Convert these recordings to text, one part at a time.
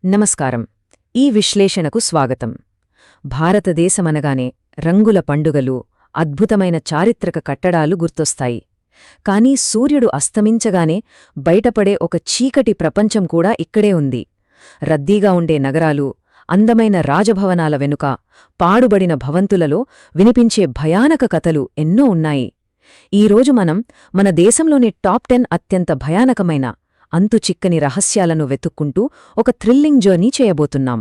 నమస్కారం. ఈ విశ్లేషణకు స్వాగతం. భారతదేశమనగానే రంగుల పండుగలు, అద్భుతమైన చారిత్రక కట్టడాలు గుర్తొస్తాయి. కానీ సూర్యుడు అస్తమించగానే బయటపడే ఒక చీకటి ప్రపంచం కూడా ఇక్కడే ఉంది. రద్దీగా ఉండే నగరాలు, అందమైన రాజభవనాల వెనుక, పాడుబడిన భవంతులలో వినిపించే భయానక కథలు ఎన్నో ఉన్నాయి. ఈరోజు మనం మన దేశంలోని టాప్ 10 అత్యంత భయానకమైన అంతుచిక్కని రహస్యాలను వెతుక్కుంటూ ఒక థ్రిల్లింగ్ జర్నీ చేయబోతున్నాం.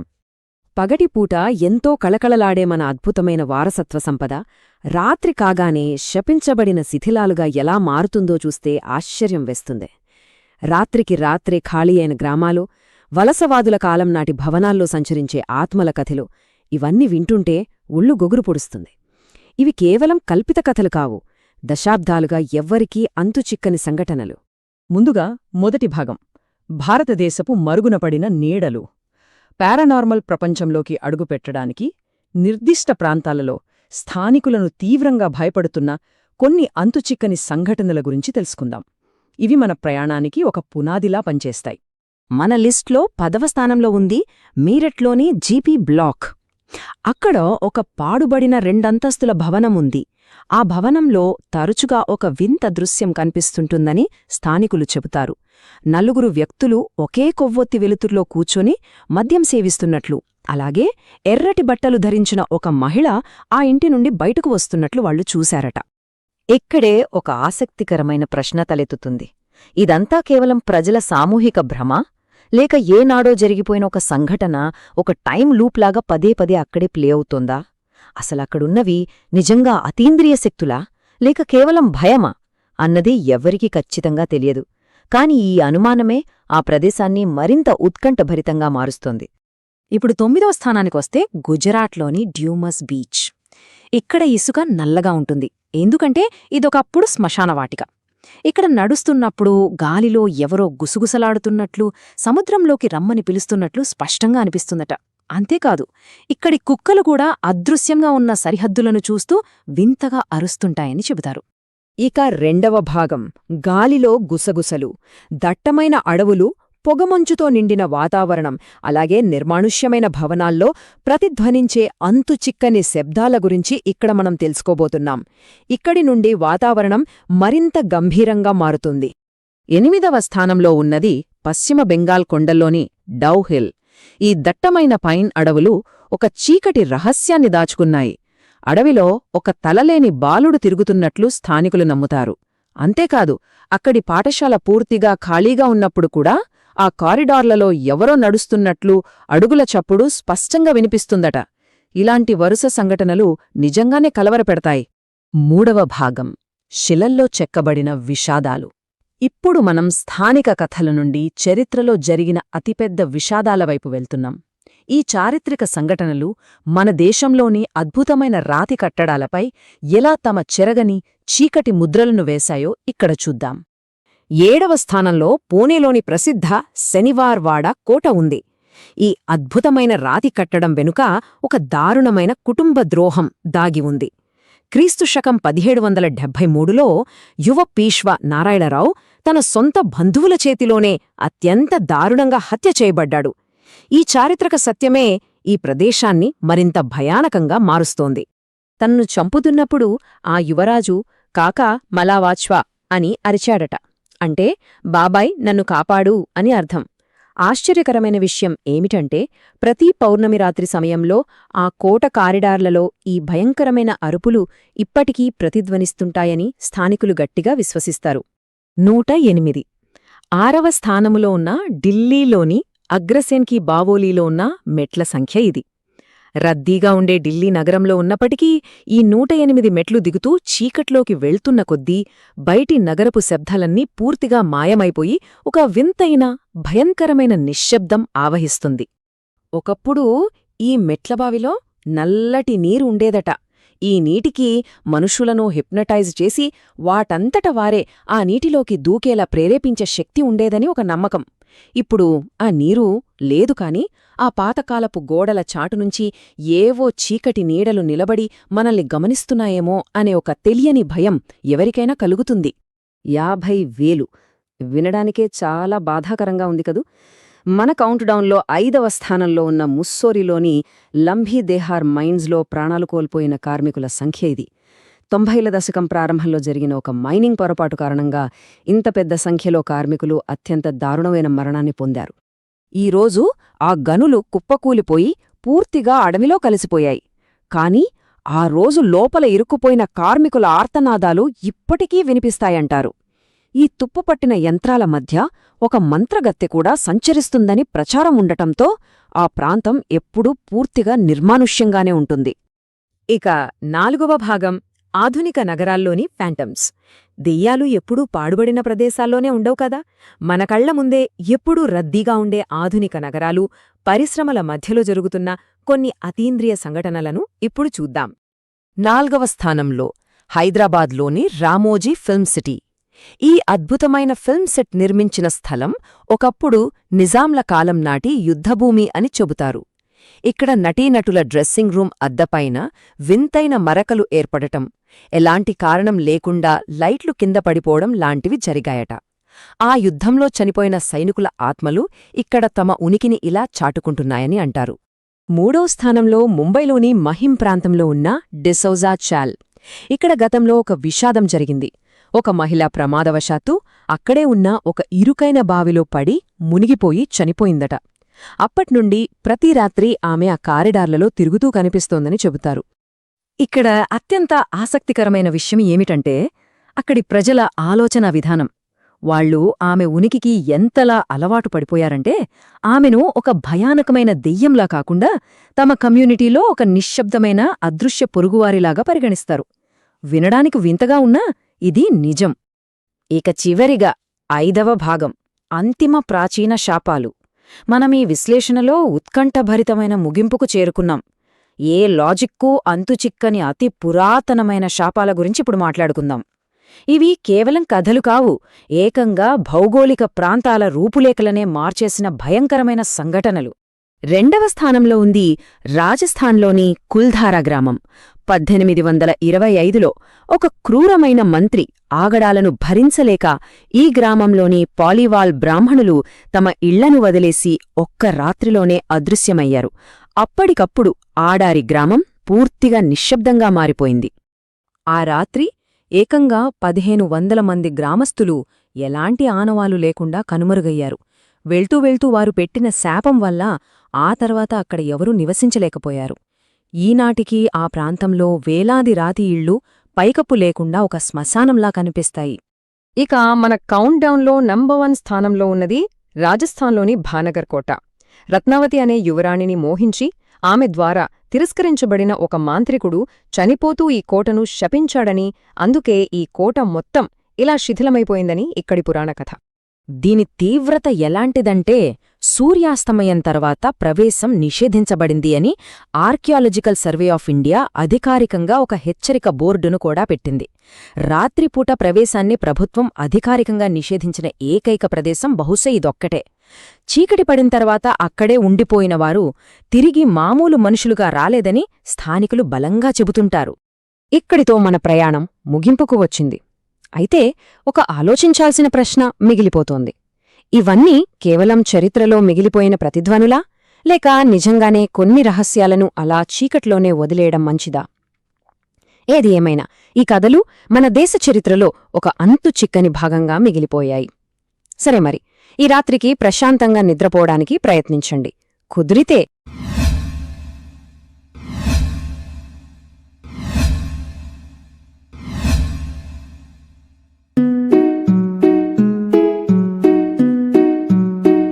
పగటిపూట ఎంతో కళకళలాడే మన అద్భుతమైన వారసత్వ సంపద రాత్రి కాగానే శపించబడిన శిథిలాలుగా ఎలా మారుతుందో చూస్తే ఆశ్చర్యం వేస్తుంది. రాత్రికి రాత్రే ఖాళీ అయిన గ్రామాలు, వలసవాదుల కాలం నాటి భవనాల్లో సంచరించే ఆత్మల కథలు, ఇవన్నీ వింటుంటే ఒళ్ళు గొగురు పొడుస్తుంది. ఇవి కేవలం కల్పిత కథలు కావు, దశాబ్దాలుగా ఎవ్వరికీ అంతుచిక్కని సంఘటనలు. ముందుగా మొదటి భాగం, భారతదేశపు మరుగునపడిన నీడలు. పారానార్మల్ ప్రపంచంలోకి అడుగుపెట్టడానికి నిర్దిష్ట ప్రాంతాలలో స్థానికులను తీవ్రంగా భయపడుతున్న కొన్ని అంతుచిక్కని సంఘటనల గురించి తెలుసుకుందాం. ఇవి మన ప్రయాణానికి ఒక పునాదిలా పనిచేస్తాయి. మన లిస్ట్లో 10వ స్థానంలో ఉంది మీరట్లోని జీపీ బ్లాక్. అక్కడ ఒక పాడుబడిన 2 అంతస్తుల భవనముంది. ఆ భవనంలో తరచుగా ఒక వింత దృశ్యం కనిపిస్తుంటుందని స్థానికులు చెబుతారు. 4 వ్యక్తులు ఒకే కొవ్వొత్తి వెలుతుర్లో కూర్చొని మద్యం సేవిస్తున్నట్లు, అలాగే ఎర్రటి బట్టలు ధరించిన ఒక మహిళ ఆ ఇంటి నుండి బయటకు వస్తున్నట్లు వాళ్లు చూశారట. ఇక్కడే ఒక ఆసక్తికరమైన ప్రశ్న తలెత్తుతుంది. ఇదంతా కేవలం ప్రజల సామూహిక భ్రమ, లేక ఏనాడో జరిగిపోయిన ఒక సంఘటన ఒక టైం లూప్లాగా పదే పదే అక్కడే ప్లే అవుతోందా? అసలక్కడున్నవి నిజంగా అతీంద్రియ శక్తులా, లేక కేవలం భయమా అన్నది ఎవ్వరికీ ఖచ్చితంగా తెలియదు. కాని ఈ అనుమానమే ఆ ప్రదేశాన్ని మరింత ఉత్కంఠభరితంగా మారుస్తోంది. ఇప్పుడు 9వ స్థానానికొస్తే గుజరాత్లోని డ్యూమస్ బీచ్. ఇక్కడ ఇసుక నల్లగా ఉంటుంది, ఎందుకంటే ఇదొకప్పుడు శ్మశానవాటిక. ఇక్కడ నడుస్తున్నప్పుడు గాలిలో ఎవరో గుసగుసలాడుతున్నట్లు, సముద్రంలోకి రమ్మని పిలుస్తున్నట్లు స్పష్టంగా అనిపిస్తుందట. అంతేకాదు, ఇక్కడి కుక్కలు కూడా అదృశ్యంగా ఉన్న సరిహద్దులను చూస్తూ వింతగా అరుస్తుంటాయని చెబుతారు. ఇక 2వ భాగం, గాలిలో గుసగుసలు. దట్టమైన అడవులు, పొగమంచుతో నిండిన వాతావరణం, అలాగే నిర్మానుష్యమైన భవనాల్లో ప్రతిధ్వనించే అంతుచిక్కని శబ్దాల గురించి ఇక్కడ మనం తెలుసుకోబోతున్నాం. ఇక్కడి నుండి వాతావరణం మరింత గంభీరంగా మారుతుంది. 8వ స్థానంలో ఉన్నది పశ్చిమ బెంగాల్ కొండల్లోని డౌ హిల్. ఈ దట్టమైన పైన్ అడవులు ఒక చీకటి రహస్యాన్ని దాచుకున్నాయి. అడవిలో ఒక తలలేని బాలుడు తిరుగుతున్నట్లు స్థానికులు నమ్ముతారు. అంతేకాదు, అక్కడి పాఠశాల పూర్తిగా ఖాళీగా ఉన్నప్పుడు కూడా ఆ కారిడార్లలో ఎవరో నడుస్తున్నట్లు అడుగుల చప్పుడు స్పష్టంగా వినిపిస్తుందట. ఇలాంటి వరుస సంఘటనలు నిజంగానే కలవరపెడతాయి. 3వ భాగం, శిలల్లో చెక్కబడిన విషాదాలు. ఇప్పుడు మనం స్థానిక కథల నుండి చరిత్రలో జరిగిన అతిపెద్ద విషాదాల వైపు వెళ్తున్నాం. ఈ చారిత్రక సంఘటనలు మన దేశంలోని అద్భుతమైన రాతి కట్టడాలపై ఎలా తమ చెరగని చీకటి ముద్రలను వేశాయో ఇక్కడ చూద్దాం. 7వ స్థానంలో పూణేలోని ప్రసిద్ధ శనివార్వాడ కోట ఉంది. ఈ అద్భుతమైన రాతి కట్టడం వెనుక ఒక దారుణమైన కుటుంబ ద్రోహం దాగి ఉంది. క్రీస్తు శకం 1773లో యువ పీష్వా నారాయణరావు తన సొంత బంధువుల చేతిలోనే అత్యంత దారుణంగా హత్య చేయబడ్డాడు. ఈ చారిత్రక సత్యమే ఈ ప్రదేశాన్ని మరింత భయానకంగా మారుస్తోంది. తన్ను చంపుతున్నప్పుడు ఆ యువరాజు కాకా మలావాచ్వా అని అరిచాడట. అంటే బాబాయ్ నన్ను కాపాడు అని అర్థం. ఆశ్చర్యకరమైన విషయం ఏమిటంటే, ప్రతి పౌర్ణమి రాత్రి సమయంలో ఆ కోట కారిడార్లలో ఈ భయంకరమైన అరుపులు ఇప్పటికీ ప్రతిధ్వనిస్తుంటాయని స్థానికులు గట్టిగా విశ్వసిస్తారు. 108. 6వ స్థానములో ఉన్న ఢిల్లీలోని అగ్రసేన్ కీ బావోలీలో ఉన్న మెట్ల సంఖ్య ఇది. రద్దీగా ఉండే ఢిల్లీ నగరంలో ఉన్నప్పటికీ ఈ 108 మెట్లు దిగుతూ చీకట్లోకి వెళ్తున్న కొద్దీ బయటి నగరపు శబ్దాలన్నీ పూర్తిగా మాయమైపోయి ఒక వింతైన భయంకరమైన నిశ్శబ్దం ఆవహిస్తుంది. ఒకప్పుడు ఈ మెట్లబావిలో నల్లటి నీరు ఉండేదట. ఈ నీటికి మనుషులను హిప్నటైజ్ చేసి వాటంతట వారే ఆ నీటిలోకి దూకేలా ప్రేరేపించే శక్తి ఉండేదని ఒక నమ్మకం. ఇప్పుడు ఆ నీరు లేదు, కాని ఆ పాతకాలపు గోడల చాటునుంచి ఏవో చీకటి నీడలు నిలబడి మనల్ని గమనిస్తున్నాయేమో అనే ఒక తెలియని భయం ఎవరికైనా కలుగుతుంది. 50,000 వినడానికే చాలా బాధాకరంగా ఉంది కదూ. మన కౌంట్డౌన్లో 5వ స్థానంలో ఉన్న ముస్సోరిలోని లంబీదేహార్ మైన్స్లో ప్రాణాలు కోల్పోయిన కార్మికుల సంఖ్య ఇది. 90ల దశకం ప్రారంభంలో జరిగిన ఒక మైనింగ్ పొరపాటు కారణంగా ఇంత పెద్ద సంఖ్యలో కార్మికులు అత్యంత దారుణమైన మరణాన్ని పొందారు. ఈరోజు ఆ గనులు కుప్పకూలిపోయి పూర్తిగా అడవిలో కలిసిపోయాయి. కాని ఆ రోజు లోపల ఇరుక్కుపోయిన కార్మికుల ఆర్తనాదాలు ఇప్పటికీ వినిపిస్తాయంటారు. ఈ తుప్పుపట్టిన యంత్రాల మధ్య ఒక మంత్రగత్తె కూడా సంచరిస్తుందని ప్రచారం ఉండటంతో ఆ ప్రాంతం ఎప్పుడూ పూర్తిగా నిర్మానుష్యంగానే ఉంటుంది. ఇక 4వ భాగం ఆధునిక నగరాల్లోని ఫ్యాంటమ్స్. దెయ్యాలు ఎప్పుడూ పాడుబడిన ప్రదేశాల్లోనే ఉండవు కదా. మన కళ్ల ముందే ఎప్పుడూ రద్దీగా ఉండే ఆధునిక నగరాలు, పరిశ్రమల మధ్యలో జరుగుతున్న కొన్ని అతీంద్రియ సంఘటనలను ఇప్పుడు చూద్దాం. 4వ స్థానంలో హైదరాబాద్లోని రామోజీ ఫిల్మ్ సిటీ. ఈ అద్భుతమైన ఫిల్మ్ సెట్ నిర్మించిన స్థలం ఒకప్పుడు నిజాంల కాలం నాటి యుద్ధభూమి అని చెబుతారు. ఇక్కడ నటీనటుల డ్రెస్సింగ్ రూమ్ అద్దపైన వింతైన మరకలు ఏర్పడటం, ఎలాంటి కారణం లేకుండా లైట్లు కింద పడిపోవడం లాంటివి జరిగాయట. ఆ యుద్ధంలో చనిపోయిన సైనికుల ఆత్మలు ఇక్కడ తమ ఉనికిని ఇలా చాటుకుంటున్నాయని అంటారు. 3వ స్థానంలో ముంబైలోని మహిం ప్రాంతంలో ఉన్న డిసౌజా చాల్. ఇక్కడ గతంలో ఒక విషాదం జరిగింది. ఒక మహిళ ప్రమాదవశాత్తు అక్కడే ఉన్న ఒక ఇరుకైన బావిలో పడి మునిగిపోయి చనిపోయిందట. అప్పట్నుండి ప్రతి రాత్రి ఆమె ఆ కారిడార్లలో తిరుగుతూ కనిపిస్తోందని చెబుతారు. ఇక్కడ అత్యంత ఆసక్తికరమైన విషయం ఏమిటంటే అక్కడి ప్రజల ఆలోచనా విధానం. వాళ్ళు ఆమె ఉనికికి ఎంతలా అలవాటు పడిపోయారంటే ఆమెను ఒక భయానకమైన దెయ్యంలా కాకుండా తమ కమ్యూనిటీలో ఒక నిశ్శబ్దమైన అదృశ్య పొరుగువారిలాగా పరిగణిస్తారు. వినడానికి వింతగా ఉన్నా ఇది నిజం. ఇక చివరిగా 5వ భాగం అంతిమ ప్రాచీన శాపాలు. మనమీ విశ్లేషణలో ఉత్కంఠభరితమైన ముగింపుకు చేరుకున్నాం. ఏ లాజిక్కూ అంతుచిక్కని అతి పురాతనమైన శాపాల గురించిప్పుడు మాట్లాడుకుందాం. ఇవి కేవలం కథలు కావు, ఏకంగా భౌగోళిక ప్రాంతాల రూపులేఖలనే మార్చేసిన భయంకరమైన సంఘటనలు. 2వ స్థానంలో ఉంది రాజస్థాన్లోని కుల్ధారా గ్రామం. 1825లో ఒక క్రూరమైన మంత్రి ఆగడాలను భరించలేక ఈ గ్రామంలోని పాలీవాల్ బ్రాహ్మణులు తమ ఇళ్లను వదిలేసి ఒక్క రాత్రిలోనే అదృశ్యమయ్యారు. అప్పటికప్పుడు ఆడారి గ్రామం పూర్తిగా నిశ్శబ్దంగా మారిపోయింది. ఆ రాత్రి ఏకంగా 1500 మంది గ్రామస్థులు ఎలాంటి ఆనవాలు లేకుండా కనుమరుగయ్యారు. వెళ్తూ వెళ్తూ వారు పెట్టిన శాపం వల్ల ఆ తర్వాత అక్కడ ఎవరూ నివసించలేకపోయారు. ఈనాటికి ఆ ప్రాంతంలో వేలాది రాతి ఇళ్ళు పైకప్పు లేకుండా ఒక శ్మశానంలా కనిపిస్తాయి. ఇక మన కౌంట్డౌన్లో నంబర్ 1 స్థానంలో ఉన్నది రాజస్థాన్లోని భానగర్ కోట. రత్నావతి అనే యువరాణిని మోహించి ఆమె ద్వారా తిరస్కరించబడిన ఒక మాంత్రికుడు చనిపోతూ ఈ కోటను శపించాడని, అందుకే ఈ కోట మొత్తం ఇలా శిథిలమైపోయిందని ఇక్కడి పురాణ కథ. దీని తీవ్రత ఎలాంటిదంటే సూర్యాస్తమయం తర్వాత ప్రవేశం నిషేధించబడింది అని ఆర్కియాలజికల్ సర్వే ఆఫ్ ఇండియా అధికారికంగా ఒక హెచ్చరిక బోర్డును కూడా పెట్టింది. రాత్రిపూట ప్రవేశాన్ని ప్రభుత్వం అధికారికంగా నిషేధించిన ఏకైక ప్రదేశం బహుశా ఇదొక్కటే. చీకటి పడిన తర్వాత అక్కడే ఉండిపోయినవారు తిరిగి మామూలు మనుషులుగా రాలేదని స్థానికులు బలంగా చెబుతుంటారు. ఇక్కడితో మన ప్రయాణం ముగింపుకు వచ్చింది. అయితే ఒక ఆలోచించాల్సిన ప్రశ్న మిగిలిపోతోంది. ఇవన్నీ కేవలం చరిత్రలో మిగిలిపోయిన ప్రతిధ్వనులా, లేక నిజంగానే కొన్ని రహస్యాలను అలా చీకట్లోనే వదిలేయడం మంచిదా? ఏది ఏమైనా ఈ కథలు మన దేశ చరిత్రలో ఒక అంతు చిక్కని భాగంగా మిగిలిపోయాయి. సరే మరి, ఈ రాత్రికి ప్రశాంతంగా నిద్రపోవడానికి ప్రయత్నించండి. కుదిరితే